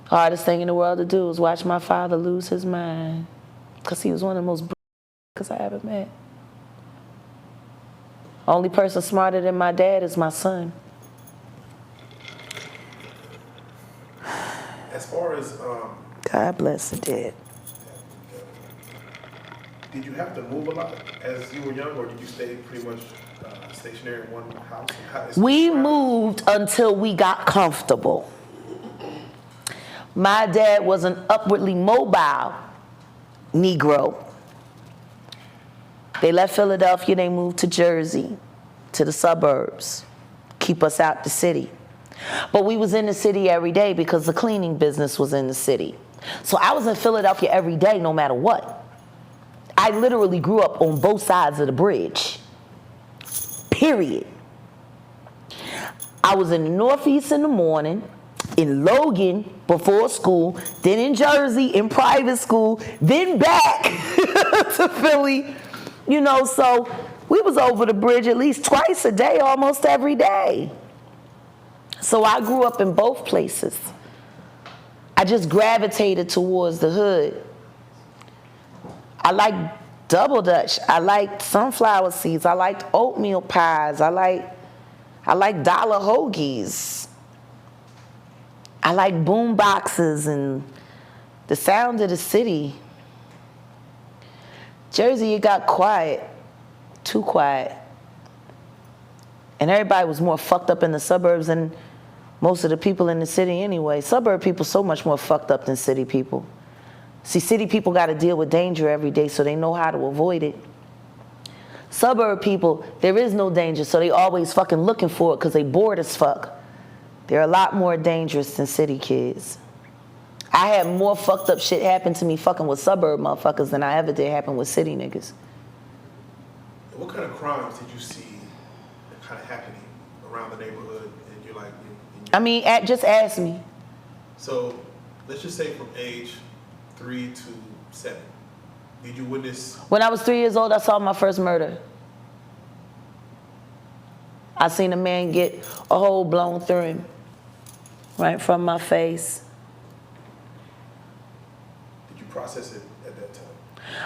Hardest thing in the world to do was watch my father lose his mind. Because he was one of the most brilliant I ever met. Only person smarter than my dad is my son. As far as God bless the dead. Did you have to move a lot as you were young, or did you stay pretty much stationary in one house? We moved until we got comfortable. My dad was an upwardly mobile Negro. They left Philadelphia, they moved to Jersey, to the suburbs, keep us out the city. But we was in the city every day because the cleaning business was in the city. So I was in Philadelphia every day, no matter what. I literally grew up on both sides of the bridge, period. I was in the Northeast in the morning, in Logan before school, then in Jersey in private school, then back to Philly, you know, so we was over the bridge at least twice a day, almost every day. So I grew up in both places. I just gravitated towards the hood. I liked double Dutch. I liked sunflower seeds. I liked oatmeal pies. I liked dollar hoagies. I liked boom boxes and the sound of the city. Jersey, it got quiet, too quiet. And everybody was more fucked up in the suburbs than most of the people in the city anyway. Suburb people so much more fucked up than city people. See, city people got to deal with danger every day, so they know how to avoid it. Suburb people, there is no danger, so they always fucking looking for it because they bored as fuck. They're a lot more dangerous than city kids. I had more fucked up shit happen to me fucking with suburb motherfuckers than I ever did happen with city niggas. What kind of crimes did you see kind of happening around the neighborhood? And you're like, I mean, just ask me. So let's just say from age 3 to 7, did you witness? When I was 3 years old, I saw my first murder. I seen a man get a hole blown through him, right from my face. Did you process it at that time?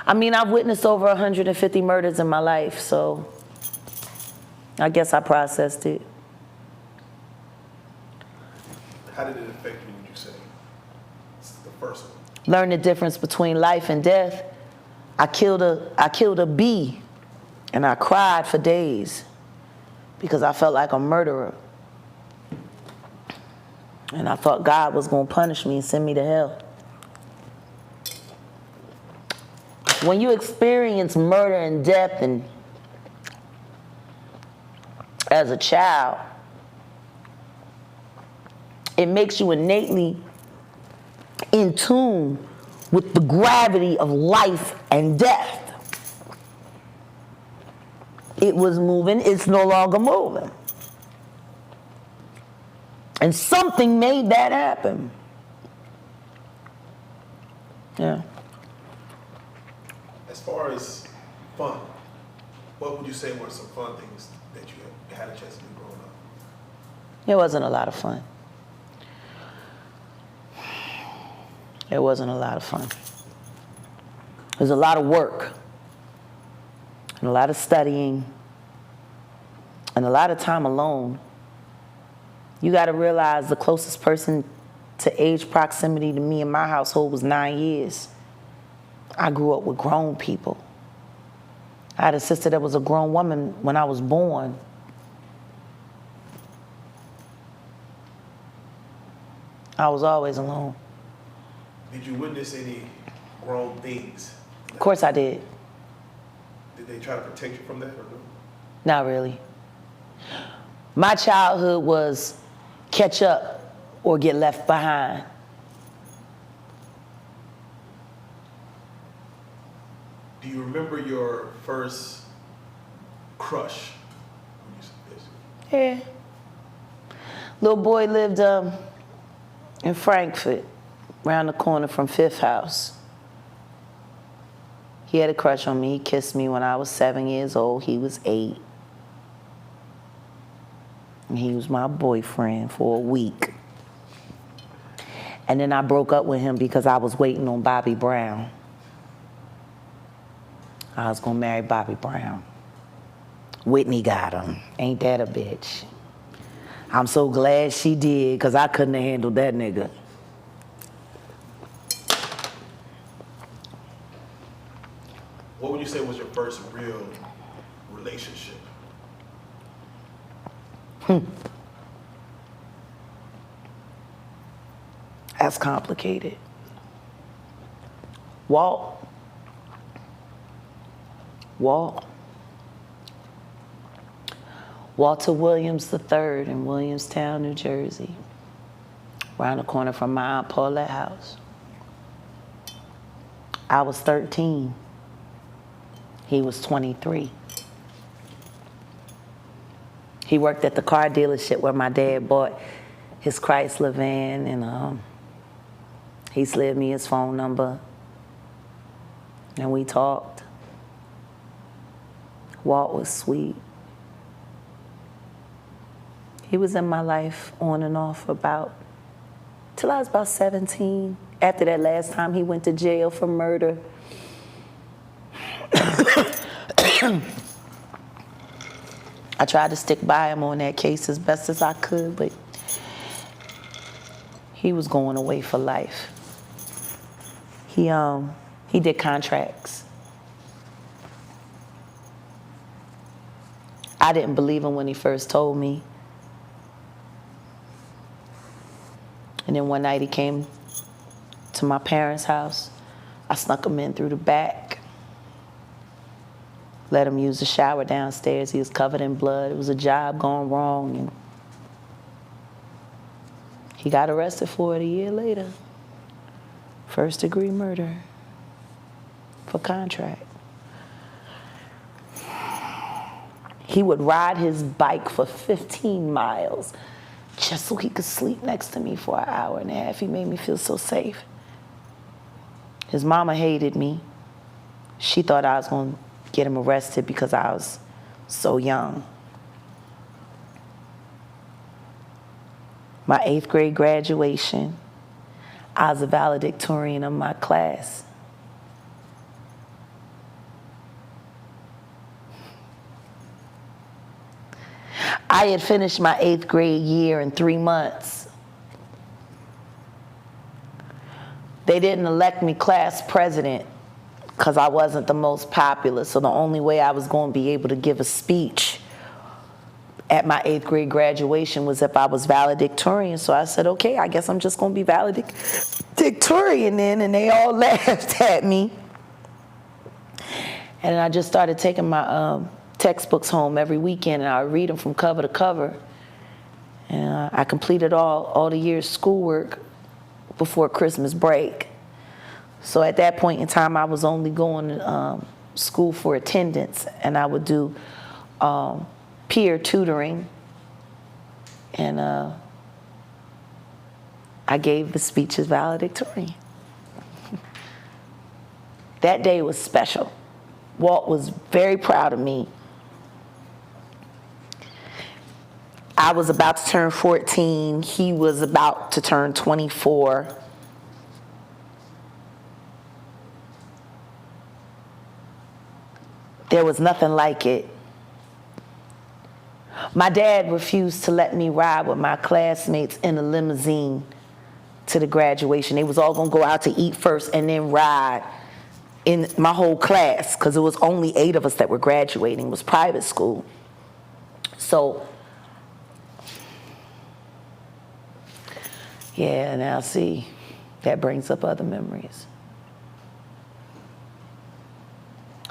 I mean, I've witnessed over 150 murders in my life, so I guess I processed it. How did it affect you, would you say? It's the first one. Learn the difference between life and death. I killed a bee, and I cried for days because I felt like a murderer. And I thought God was going to punish me and send me to hell. When you experience murder and death and as a child, it makes you innately in tune with the gravity of life and death. It was moving, it's no longer moving. And something made that happen. Yeah. As far as fun, what would you say were some fun things that you had a chance to do growing up? It wasn't a lot of fun. It wasn't a lot of fun. It was a lot of work and a lot of studying and a lot of time alone. You got to realize the closest person to age proximity to me in my household was 9 years. I grew up with grown people. I had a sister that was a grown woman when I was born. I was always alone. Did you witness any grown things? Of course I did. Did they try to protect you from that or no? Not really. My childhood was catch up or get left behind. Do you remember your first crush? Yeah. Little boy lived in Frankfurt, around the corner from Fifth House. He had a crush on me. He kissed me when I was 7 years old. He was 8. And he was my boyfriend for a week. And then I broke up with him because I was waiting on Bobby Brown. I was gonna marry Bobby Brown. Whitney got him. Ain't that a bitch? I'm so glad she did, because I couldn't have handled that nigga. What would you say was your first real relationship? That's complicated. Walter Williams III in Williamstown, New Jersey, around the corner from my Aunt Paulette's house. I was 13. He was 23. He worked at the car dealership where my dad bought his Chrysler van, and he slid me his phone number, and we talked. Walt was sweet. He was in my life on and off till I was about 17. After that last time he went to jail for murder. I tried to stick by him on that case as best as I could, but he was going away for life. He did contracts. I didn't believe him when he first told me. And then one night he came to my parents' house. I snuck him in through the back. Let him use the shower downstairs. He was covered in blood. It was a job gone wrong. And he got arrested for it a year later. First-degree murder for contract. He would ride his bike for 15 miles just so he could sleep next to me for an hour and a half. He made me feel so safe. His mama hated me. She thought I was going to get him arrested because I was so young. My 8th grade graduation, I was a valedictorian of my class. I had finished my 8th grade year in 3 months. They didn't elect me class president because I wasn't the most popular, so the only way I was going to be able to give a speech at my 8th grade graduation was if I was valedictorian. So I said, okay, I guess I'm just going to be valedictorian then, and they all laughed at me. And I just started taking my textbooks home every weekend, and I would read them from cover to cover. And I completed all the year's schoolwork before Christmas break. So at that point in time, I was only going to school for attendance, and I would do peer tutoring. And I gave the speech as valedictorian. That day was special. Walt was very proud of me. I was about to turn 14. He was about to turn 24. There was nothing like it. My dad refused to let me ride with my classmates in a limousine to the graduation. They was all gonna go out to eat first and then ride in my whole class, because it was only 8 of us that were graduating. It was private school. So, yeah, now see, that brings up other memories.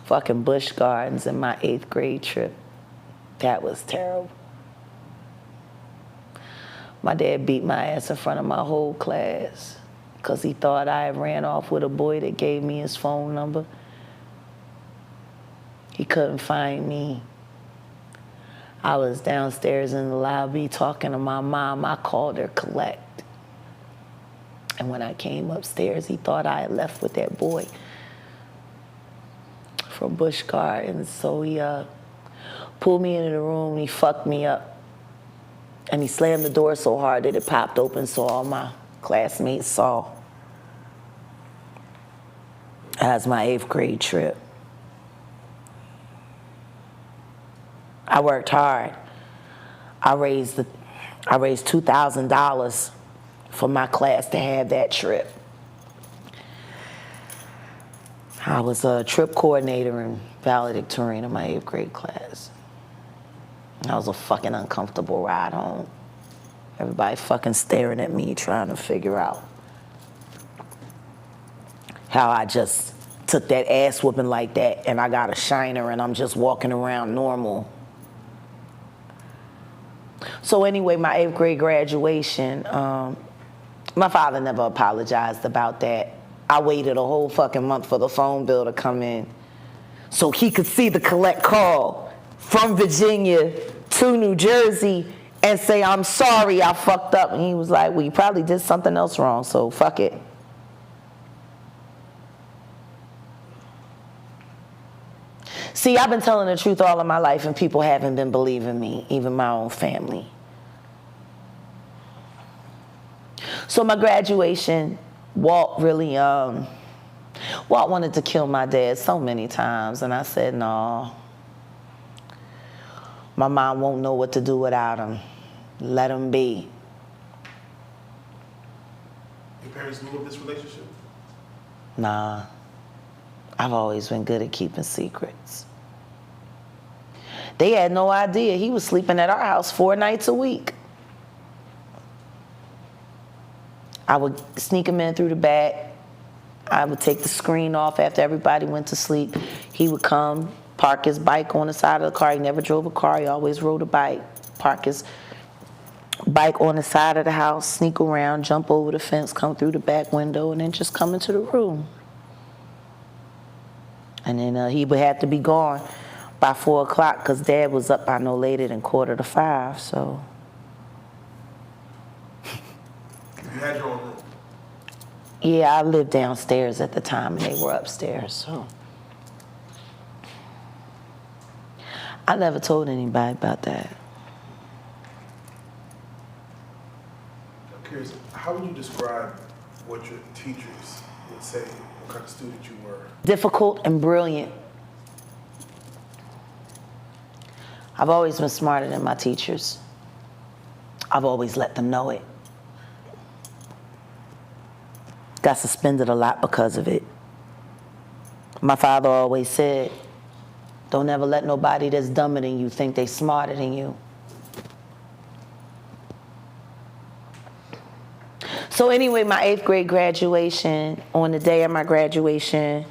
Fucking Busch Gardens in my 8th grade trip. That was terrible. My dad beat my ass in front of my whole class because he thought I ran off with a boy that gave me his phone number. He couldn't find me. I was downstairs in the lobby talking to my mom. I called her collect. And when I came upstairs, he thought I had left with that boy from Busch Gardens. So he pulled me into the room, and he fucked me up. And he slammed the door so hard that it popped open, so all my classmates saw as my 8th grade trip. I worked hard. I raised $2,000 for my class to have that trip. I was a trip coordinator and valedictorian in my 8th grade class. That was a fucking uncomfortable ride home. Everybody fucking staring at me trying to figure out how I just took that ass whooping like that and I got a shiner and I'm just walking around normal. So anyway, my 8th grade graduation, my father never apologized about that. I waited a whole fucking month for the phone bill to come in so he could see the collect call from Virginia to New Jersey and say, I'm sorry, I fucked up. And he was like, well, you probably did something else wrong, so fuck it. See, I've been telling the truth all of my life and people haven't been believing me, even my own family. So my graduation, Walt wanted to kill my dad so many times, and I said, no. My mom won't know what to do without him. Let him be. Your parents knew of this relationship? Nah. I've always been good at keeping secrets. They had no idea he was sleeping at our house 4 nights a week. I would sneak him in through the back. I would take the screen off after everybody went to sleep. He would come, park his bike on the side of the car. He never drove a car. He always rode a bike. Park his bike on the side of the house, sneak around, jump over the fence, come through the back window, and then just come into the room. And then he would have to be gone by 4 o'clock because Dad was up by no later than 4:45, so. You had your own room? Yeah, I lived downstairs at the time and they were upstairs, so. I never told anybody about that. I'm curious, how would you describe what your teachers would say, what kind of student you were? Difficult and brilliant. I've always been smarter than my teachers. I've always let them know it. Got suspended a lot because of it. My father always said, don't ever let nobody that's dumber than you think they smarter than you. So anyway, my 8th grade graduation, on the day of my graduation,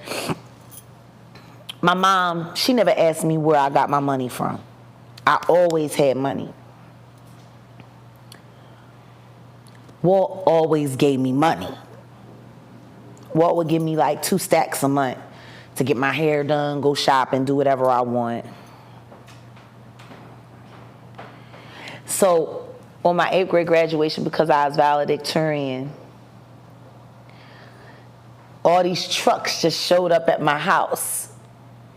my mom, she never asked me where I got my money from. I always had money. Walt always gave me money. Walt would give me like 2 stacks a month to get my hair done, go shopping, do whatever I want. So on my 8th grade graduation, because I was valedictorian, all these trucks just showed up at my house.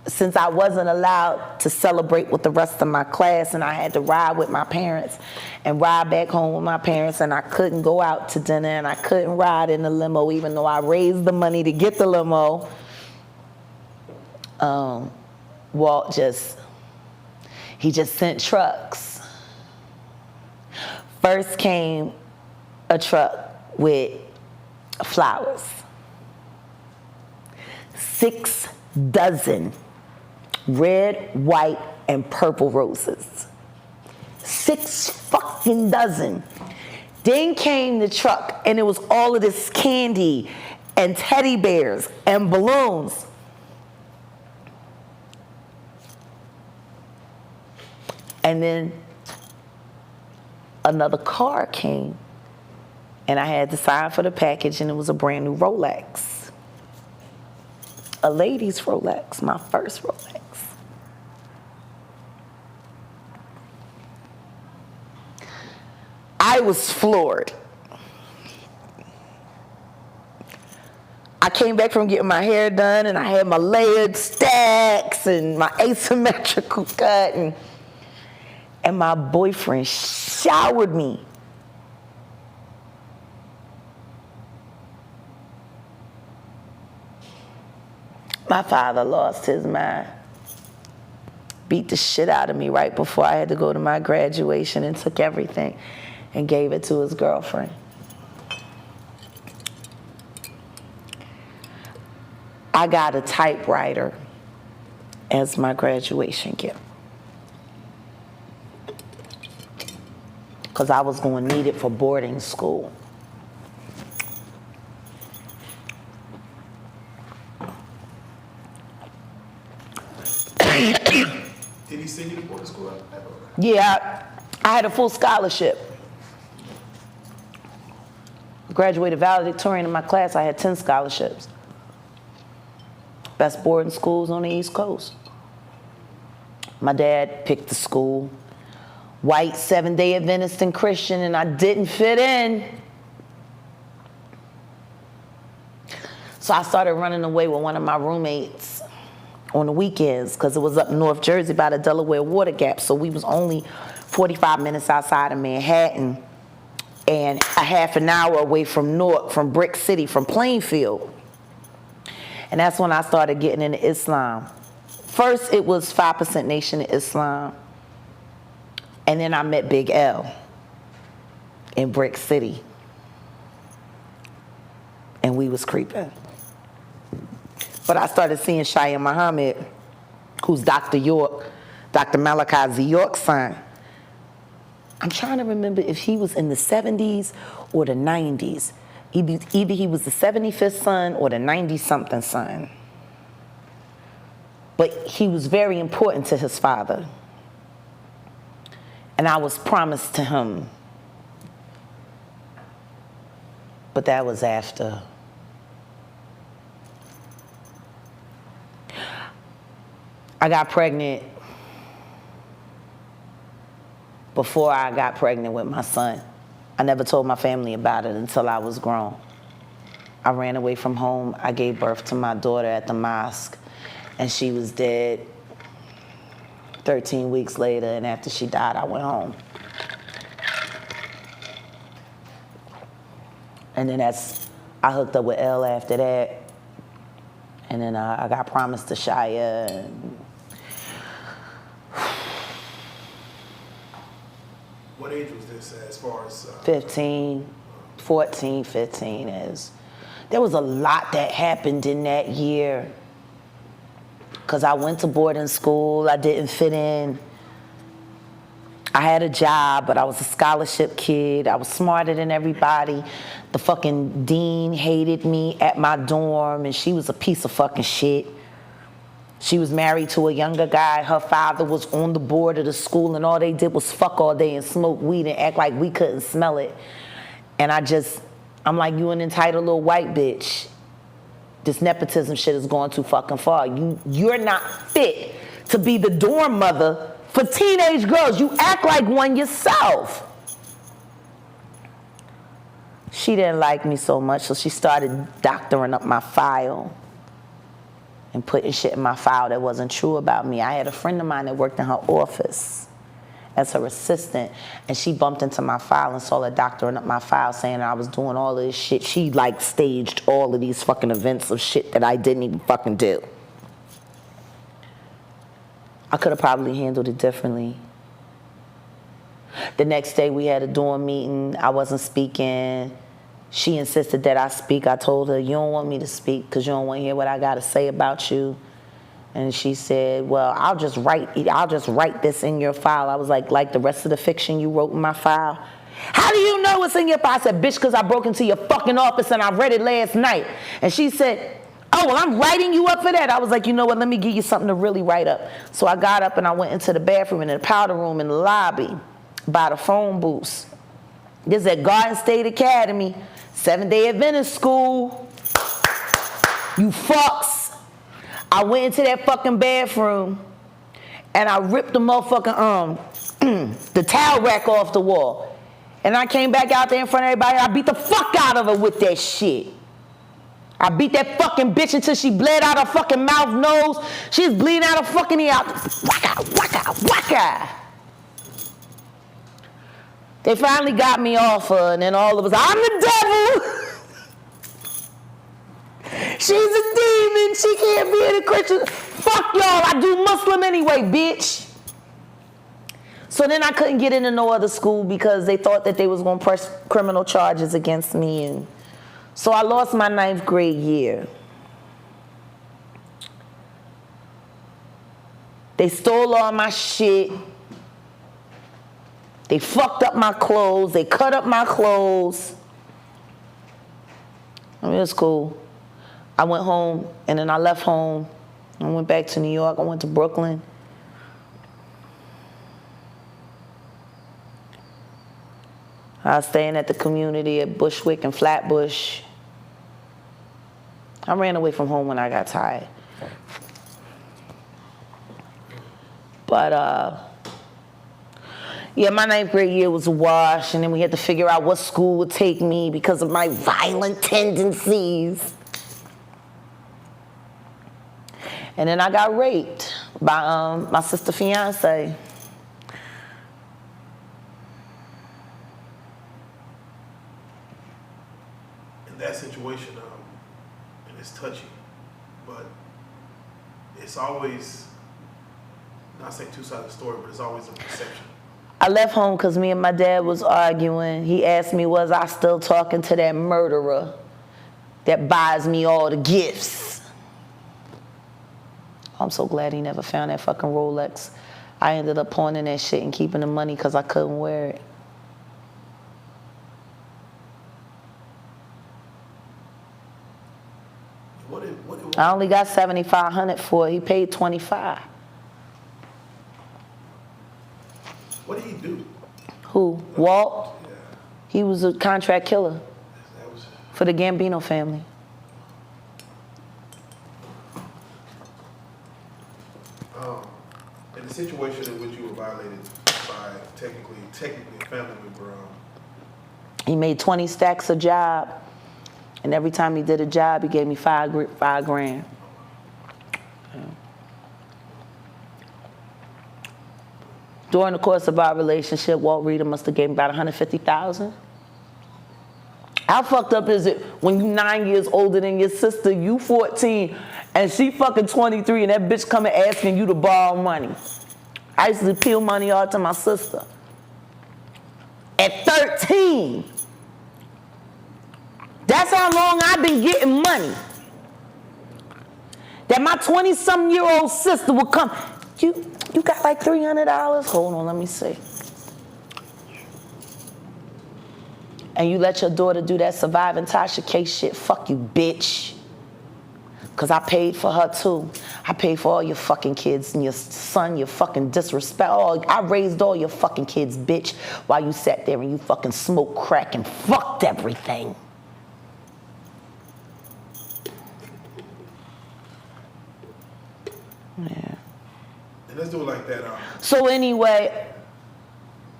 Since I wasn't allowed to celebrate with the rest of my class and I had to ride with my parents and ride back home with my parents, and I couldn't go out to dinner and I couldn't ride in the limo even though I raised the money to get the limo, Walt just sent trucks. First came a truck with flowers. 6 dozen red, white, and purple roses. 6 fucking dozen. Then came the truck, and it was all of this candy and teddy bears and balloons. And then another car came, and I had to sign for the package, and it was a brand new Rolex. A lady's Rolex, my first Rolex. I was floored. I came back from getting my hair done and I had my layered stacks and my asymmetrical cut, and my boyfriend showered me My father lost his mind. Beat the shit out of me right before I had to go to my graduation and took everything and gave it to his girlfriend. I got a typewriter as my graduation gift because I was going to need it for boarding school. Did he send you to boarding school after that? Yeah, I had a full scholarship. Graduated valedictorian in my class. I had 10 scholarships. Best boarding schools on the East Coast. My dad picked the school. White, Seventh-day Adventist and Christian, and I didn't fit in. So I started running away with one of my roommates on the weekends because it was up in North Jersey by the Delaware Water Gap. So we was only 45 minutes outside of Manhattan and a half an hour away from Brick City, from Plainfield. And that's when I started getting into Islam. First, it was 5% Nation of Islam. And then I met Big L in Brick City. And we was creeping. But I started seeing Shia Muhammad, who's Dr. Malachi Z. York's son. I'm trying to remember if he was in the 70s or the 90s. Either he was the 75th son or the 90-something son. But he was very important to his father. And I was promised to him. But that was after. I got pregnant before I got pregnant with my son. I never told my family about it until I was grown. I ran away from home. I gave birth to my daughter at the mosque, and she was dead 13 weeks later, and after she died, I went home. And then I hooked up with L after that, and then I got promised to Shia, and what age was this as far as? 15, 14, 15 is. There was a lot that happened in that year. Because I went to boarding school, I didn't fit in. I had a job, but I was a scholarship kid. I was smarter than everybody. The fucking dean hated me at my dorm, and she was a piece of fucking shit. She was married to a younger guy. Her father was on the board of the school, and all they did was fuck all day and smoke weed and act like we couldn't smell it. And I'm like, you an entitled little white bitch. This nepotism shit is going too fucking far. You're not fit to be the dorm mother for teenage girls. You act like one yourself. She didn't like me so much, so she started doctoring up my file and putting shit in my file that wasn't true about me. I had a friend of mine that worked in her office as her assistant, and she bumped into my file and saw her doctoring up my file saying I was doing all of this shit. She like staged all of these fucking events of shit that I didn't even fucking do. I could have probably handled it differently. The next day we had a dorm meeting. I wasn't speaking. She insisted that I speak. I told her, you don't want me to speak because you don't want to hear what I got to say about you. And she said, well, I'll just write this in your file. I was like the rest of the fiction you wrote in my file. How do you know what's in your file? I said, bitch, because I broke into your fucking office and I read it last night. And she said, oh, well, I'm writing you up for that. I was like, you know what, let me give you something to really write up. So I got up and I went into the bathroom and in the powder room in the lobby by the phone booths. This is at Garden State Academy, Seventh-day Adventist school. You fucks. I went into that fucking bathroom and I ripped the motherfucking, the towel rack off the wall. And I came back out there in front of everybody. I beat the fuck out of her with that shit. I beat that fucking bitch until she bled out her fucking mouth, nose. She was bleeding out her fucking ear. Waka, waka, waka. They finally got me off her, and then all of us, I'm the devil. She's a demon. think she can't be in a Christian? Fuck y'all, I do Muslim anyway, bitch. So then I couldn't get into no other school because they thought that they was going to press criminal charges against me. And so I lost my 9th grade year. They stole all my shit. They fucked up my clothes. They cut up my clothes. I mean, it's cool. I went home, and then I left home. I went back to New York. I went to Brooklyn. I was staying at the community at Bushwick and Flatbush. I ran away from home when I got tired. But, yeah, my 9th grade year was a wash, and then we had to figure out what school would take me because of my violent tendencies. And then I got raped by my sister's fiance. In that situation, and it's touchy, but it's always, not saying two-sided story, but it's always a perception. I left home because me and my dad was arguing. He asked me, was I still talking to that murderer that buys me all the gifts? I'm so glad he never found that fucking Rolex. I ended up pawning that shit and keeping the money because I couldn't wear it. I only got $7,500 for it. He paid $25. What did he do? Who? Walt? Yeah. He was a contract killer That was, for the Gambino family. in the situation in which you were violated by technically a family member, He made 20 stacks a job, and every time he did a job, he gave me five grand. Yeah. During the course of our relationship, Walt Reader must have gave me about $150,000. How fucked up is it when you 9 years older than your sister, you 14, and she fucking 23, and that bitch coming asking you to borrow money? I used to peel money out to my sister. At 13. That's how long I've been getting money. That my 20-something-year-old sister would come. You got like $300? Hold on, let me see. And you let your daughter do that surviving Tasha K shit, fuck you, bitch. Because I paid for her too. I paid for all your fucking kids and your son, your fucking disrespect. I raised all your fucking kids, bitch, while you sat there and you fucking smoked crack and fucked everything. Yeah. and let's do it like that. So anyway,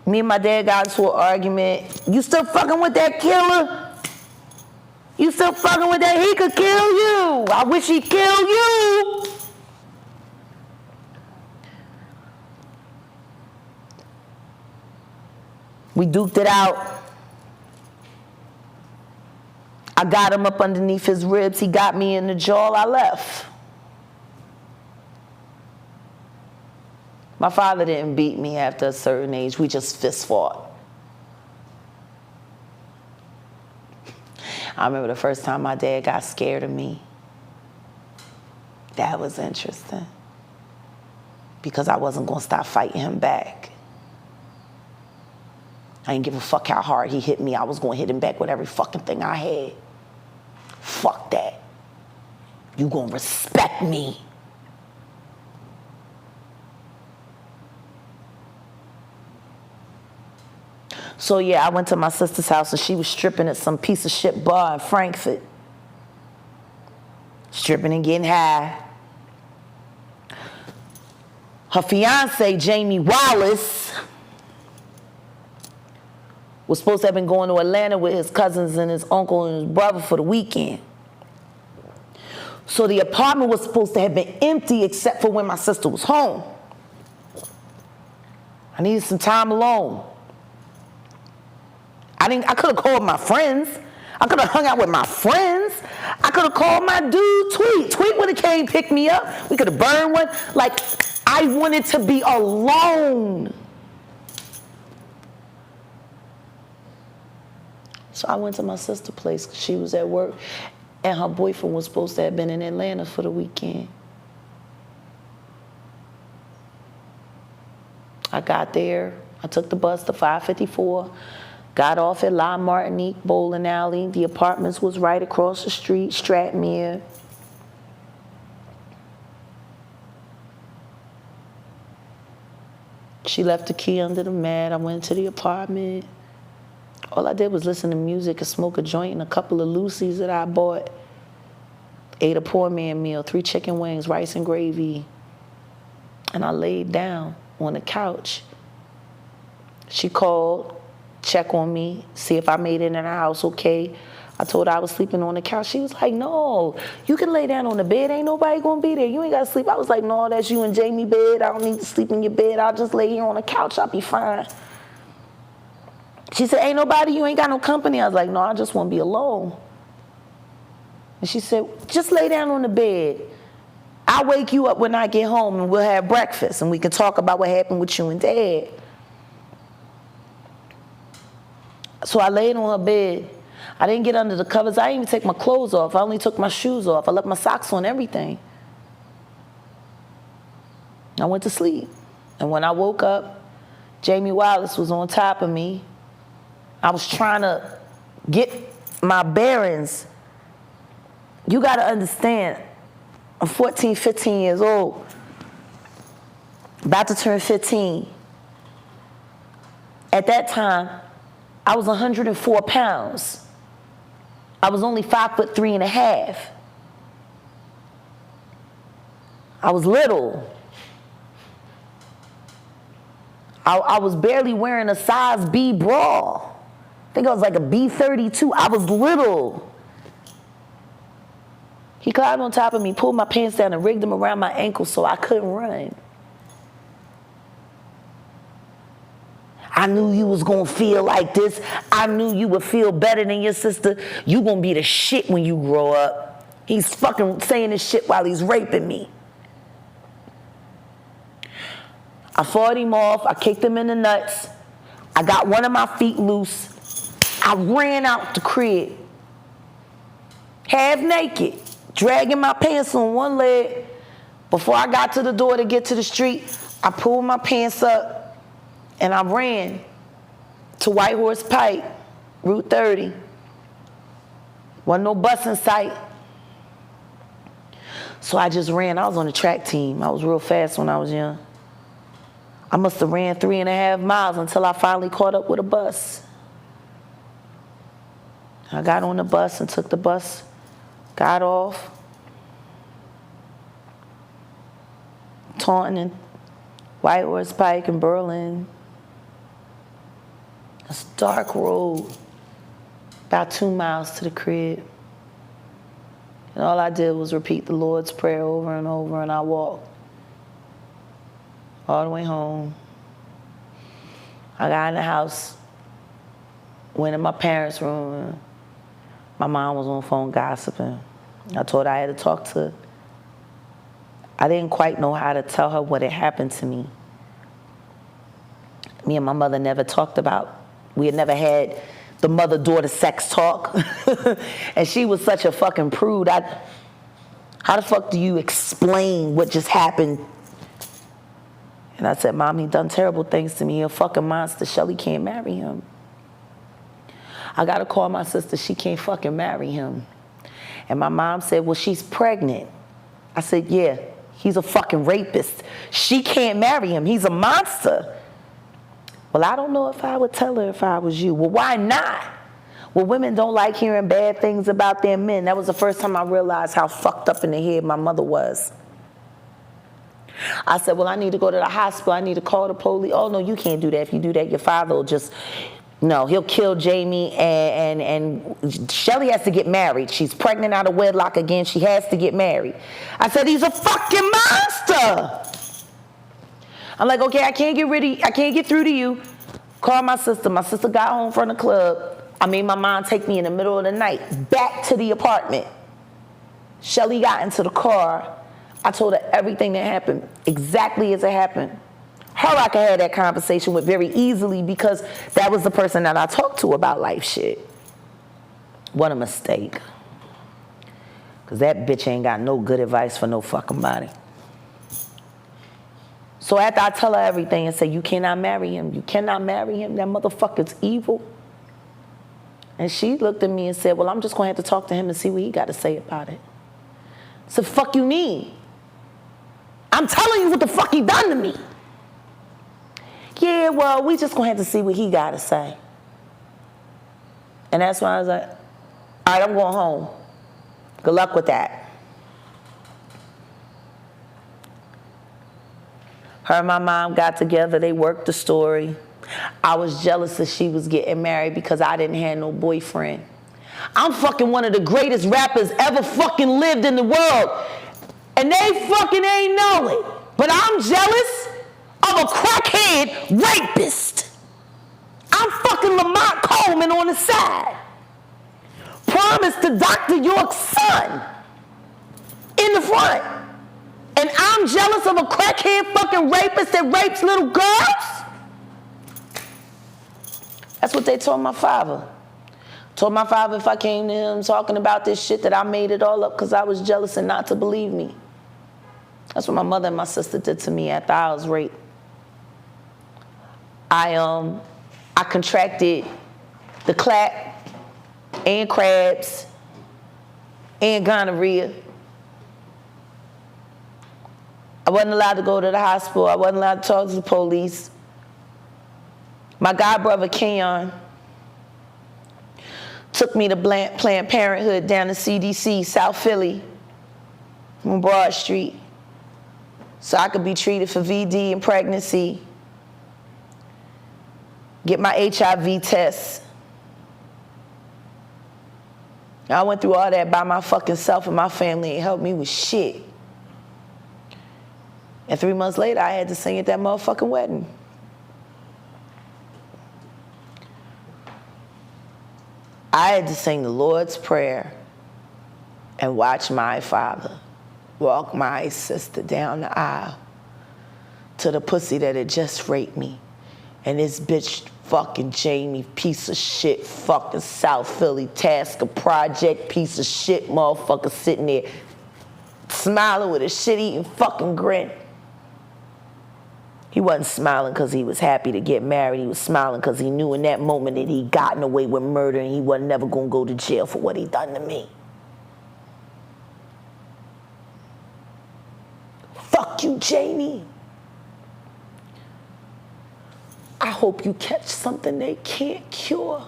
me and my dad got into an argument. You still fucking with that killer? You still fucking with that? He could kill you. I wish he'd kill you. We duked it out. I got him up underneath his ribs. He got me in the jaw. I left. My father didn't beat me after a certain age. We just fist fought. I remember the first time my dad got scared of me. That was interesting. Because I wasn't going to stop fighting him back. I didn't give a fuck how hard he hit me. I was going to hit him back with every fucking thing I had. Fuck that. You going to respect me. So yeah, I went to my sister's house and she was stripping at some piece of shit bar in Frankfurt. Stripping and getting high. Her fiance, Jamie Wallace, was supposed to have been going to Atlanta with his cousins and his uncle and his brother for the weekend. So the apartment was supposed to have been empty except for when my sister was home. I needed some time alone. I could have called my friends. I could have hung out with my friends. I could have called my dude Tweet. Tweet would have came pick me up. We could have burned one. Like, I wanted to be alone. So I went to my sister's place because she was at work, and her boyfriend was supposed to have been in Atlanta for the weekend. I got there. I took the bus to 554, got off at La Martinique Bowling Alley. The apartments was right across the street, Stratmere. She left the key under the mat. I went to the apartment. All I did was listen to music and smoke a joint and a couple of Lucy's that I bought. Ate a poor man meal, 3 chicken wings, rice and gravy. And I laid down on the couch. She called, check on me, see if I made it in the house okay. I told her I was sleeping on the couch. She was like, no, you can lay down on the bed. Ain't nobody gonna be there. You ain't gotta sleep. I was like, no, that's you and Jamie bed. I don't need to sleep in your bed. I'll just lay here on the couch. I'll be fine. She said, ain't nobody, you ain't got no company. I was like, no, I just want to be alone. And she said, just lay down on the bed. I'll wake you up when I get home and we'll have breakfast and we can talk about what happened with you and Dad. So I laid on her bed. I didn't get under the covers. I didn't even take my clothes off. I only took my shoes off. I left my socks on, everything. I went to sleep. And when I woke up, Jamie Wallace was on top of me. I was trying to get my bearings. You got to understand, I'm 14, 15 years old, about to turn 15. At that time, I was 104 pounds. I was only 5'3.5". I was little. I was barely wearing a size B bra. I think I was like a B32. I was little. He climbed on top of me, pulled my pants down, and rigged them around my ankles so I couldn't run. I knew you was gonna feel like this. I knew you would feel better than your sister. You gonna be the shit when you grow up. He's fucking saying this shit while he's raping me. I fought him off. I kicked him in the nuts. I got one of my feet loose. I ran out the crib, half naked, dragging my pants on one leg. Before I got to the door to get to the street, I pulled my pants up and I ran to White Horse Pike, Route 30. Wasn't no bus in sight. So I just ran. I was on the track team. I was real fast when I was young. I must have ran 3.5 miles until I finally caught up with a bus. I got on the bus and took the bus, got off, Taunton and White Horse Pike in Berlin. It's a dark road, about 2 miles to the crib. And all I did was repeat the Lord's Prayer over and over, and I walked all the way home. I got in the house, went in my parents' room. My mom was on the phone gossiping. I told her I had to talk to her. I didn't quite know how to tell her what had happened to me. Me and my mother never talked about, we had never had the mother-daughter sex talk. And she was such a fucking prude. How the fuck do you explain what just happened? And I said, Mom, he done terrible things to me. He a fucking monster. Shelly can't marry him. I got to call my sister. She can't fucking marry him. And my mom said, well, she's pregnant. I said, yeah, he's a fucking rapist. She can't marry him. He's a monster. Well, I don't know if I would tell her if I was you. Well, why not? Well, women don't like hearing bad things about their men. That was the first time I realized how fucked up in the head my mother was. I said, well, I need to go to the hospital. I need to call the police. Oh, no, you can't do that. If you do that, your father will just... No, he'll kill Jamie, and Shelly has to get married. She's pregnant out of wedlock again. She has to get married. I said, he's a fucking monster. I'm like, okay, I can't get through to you. Call my sister. My sister got home from the club. I made my mom take me in the middle of the night back to the apartment. Shelly got into the car. I told her everything that happened, exactly as it happened. Her I could have that conversation with very easily because that was the person that I talked to about life shit. What a mistake. Because that bitch ain't got no good advice for no fucking body. So after I tell her everything and say, you cannot marry him, that motherfucker's evil. And she looked at me and said, well, I'm just going to have to talk to him and see what he got to say about it. I said, fuck you mean? I'm telling you what the fuck he done to me. Yeah, well, we just going to have to see what he got to say. And that's when I was like, all right, I'm going home. Good luck with that. Her and my mom got together. They worked the story. I was jealous that she was getting married because I didn't have no boyfriend. I'm fucking one of the greatest rappers ever fucking lived in the world. And they fucking ain't know it. But I'm jealous of a crackhead rapist. I'm fucking Lamont Coleman on the side. Promised to Dr. York's son in the front. And I'm jealous of a crackhead fucking rapist that rapes little girls? That's what they told my father. Told my father if I came to him talking about this shit that I made it all up because I was jealous and not to believe me. That's what my mother and my sister did to me after I was raped. I contracted the clap and crabs and gonorrhea. I wasn't allowed to go to the hospital. I wasn't allowed to talk to the police. My godbrother, Kenyon, took me to Planned Parenthood down to CDC, South Philly, on Broad Street, so I could be treated for VD and pregnancy, get my HIV test. I went through all that by my fucking self, and my family ain't helped me with shit. And 3 months later, I had to sing at that motherfucking wedding. I had to sing the Lord's Prayer and watch my father walk my sister down the aisle to the pussy that had just raped me. And this bitch fucking Jamie, piece of shit, fucking South Philly Tasker Project, piece of shit motherfucker sitting there smiling with a shit-eating fucking grin. He wasn't smiling because he was happy to get married. He was smiling because he knew in that moment that he'd gotten away with murder and he wasn't never going to go to jail for what he done to me. Fuck you, Jamie. I hope you catch something they can't cure.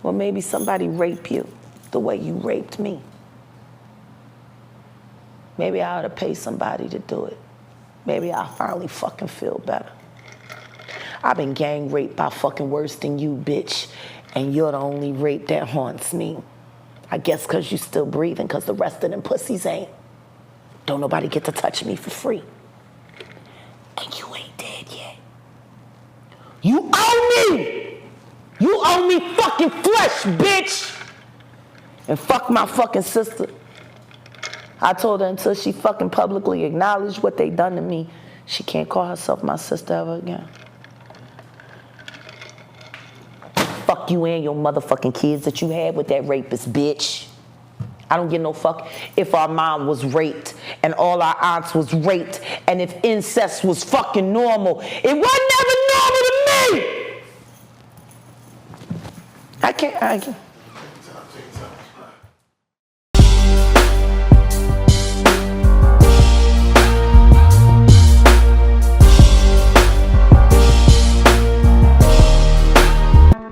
Or maybe somebody rape you the way you raped me. Maybe I ought to pay somebody to do it. Maybe I'll finally fucking feel better. I've been gang raped by fucking worse than you, bitch. And you're the only rape that haunts me. I guess because you still breathing, because the rest of them pussies ain't. Don't nobody get to touch me for free. And you ain't dead yet. You owe me! You owe me fucking flesh, bitch! And fuck my fucking sister. I told her until she fucking publicly acknowledged what they done to me, she can't call herself my sister ever again. Fuck you and your motherfucking kids that you had with that rapist, bitch. I don't give no fuck if our mom was raped and all our aunts was raped and if incest was fucking normal. It wasn't ever normal to me! I can't.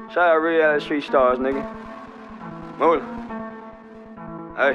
Shout out Reallyfe Street Starz, nigga. Move it. Hey.